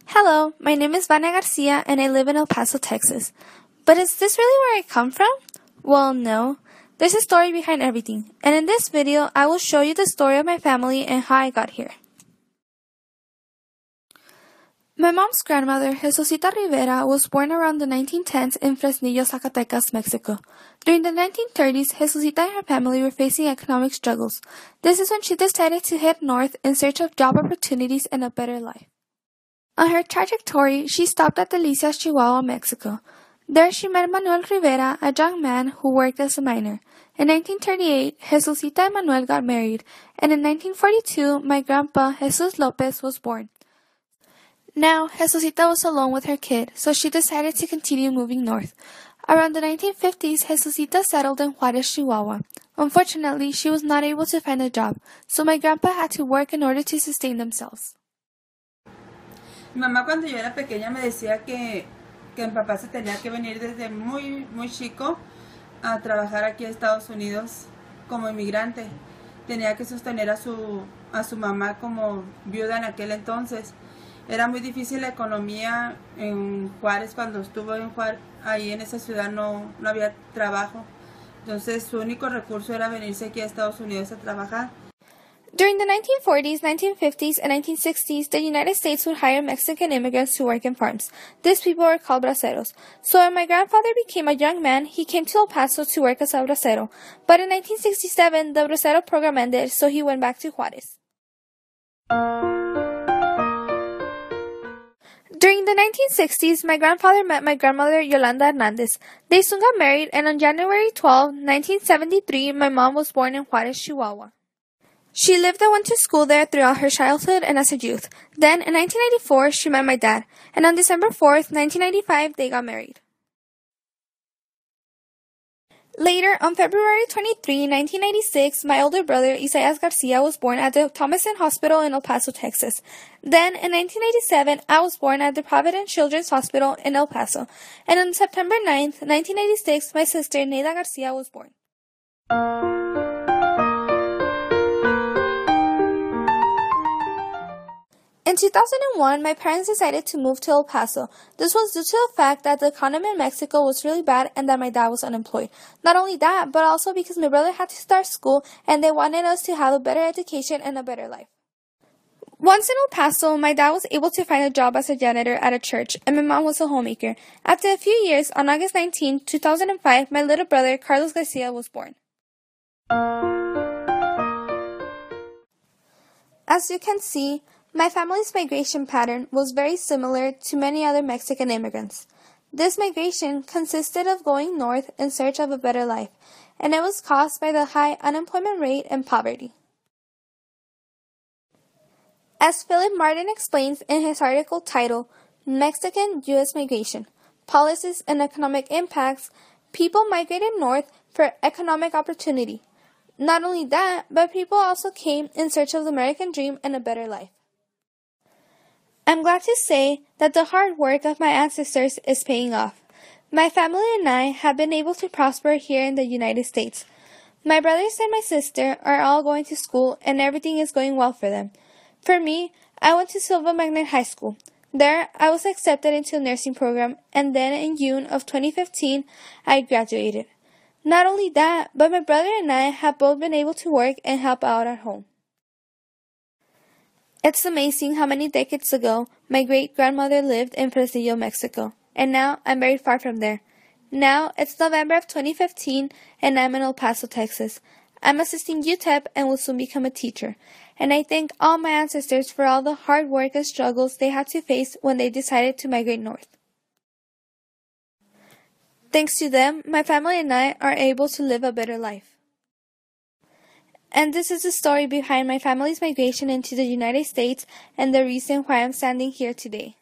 Hello, my name is Vania Garcia and I live in El Paso, Texas. But is this really where I come from? Well, no. There's a story behind everything, and in this video, I will show you the story of my family and how I got here. My mom's grandmother, Jesusita Rivera, was born around the 1910s in Fresnillo, Zacatecas, Mexico. During the 1930s, Jesusita and her family were facing economic struggles. This is when she decided to head north in search of job opportunities and a better life. On her trajectory, she stopped at Delicias, Chihuahua, Mexico. There she met Manuel Rivera, a young man who worked as a miner. In 1938, Jesusita and Manuel got married, and in 1942, my grandpa, Jesus Lopez, was born. Now, Jesusita was alone with her kid, so she decided to continue moving north. Around the 1950s, Jesusita settled in Juárez, Chihuahua. Unfortunately, she was not able to find a job, so my grandpa had to work in order to sustain themselves. Mi mamá cuando yo era pequeña me decía que mi papá se tenía que venir desde muy chico a trabajar aquí a Estados Unidos como inmigrante. Tenía que sostener a su mamá como viuda en aquel entonces. Era muy difícil la economía en Juárez. Cuando estuvo en Juárez, ahí en esa ciudad no había trabajo. Entonces su único recurso era venirse aquí a Estados Unidos a trabajar. During the 1940s, 1950s, and 1960s, the United States would hire Mexican immigrants to work in farms. These people were called braceros. So when my grandfather became a young man, he came to El Paso to work as a bracero. But in 1967, the bracero program ended, so he went back to Juárez. During the 1960s, my grandfather met my grandmother, Yolanda Hernandez. They soon got married, and on January 12, 1973, my mom was born in Juárez, Chihuahua. She lived and went to school there throughout her childhood and as a youth. Then, in 1994, she met my dad, and on December 4th, 1995, they got married. Later, on February 23, 1996, my older brother, Isaias Garcia, was born at the Thomason Hospital in El Paso, Texas. Then, in 1987, I was born at the Providence Children's Hospital in El Paso. And on September 9th, 1986, my sister, Neida Garcia, was born. In 2001, my parents decided to move to El Paso. This was due to the fact that the economy in Mexico was really bad and that my dad was unemployed. Not only that, but also because my brother had to start school and they wanted us to have a better education and a better life. Once in El Paso, my dad was able to find a job as a janitor at a church, and my mom was a homemaker. After a few years, on August 19, 2005, my little brother, Carlos Garcia, was born. As you can see, my family's migration pattern was very similar to many other Mexican immigrants. This migration consisted of going north in search of a better life, and it was caused by the high unemployment rate and poverty. As Philip Martin explains in his article titled Mexican-U.S. Migration, Policies and Economic Impacts, people migrated north for economic opportunity. Not only that, but people also came in search of the American dream and a better life. I'm glad to say that the hard work of my ancestors is paying off. My family and I have been able to prosper here in the United States. My brothers and my sister are all going to school and everything is going well for them. For me, I went to Silva Magnet High School. There, I was accepted into a nursing program, and then in June of 2015, I graduated. Not only that, but my brother and I have both been able to work and help out at home. It's amazing how many decades ago my great-grandmother lived in Fresnillo, Mexico, and now I'm very far from there. Now it's November of 2015, and I'm in El Paso, Texas. I'm assisting UTEP and will soon become a teacher, and I thank all my ancestors for all the hard work and struggles they had to face when they decided to migrate north. Thanks to them, my family and I are able to live a better life. And this is the story behind my family's migration into the United States and the reason why I'm standing here today.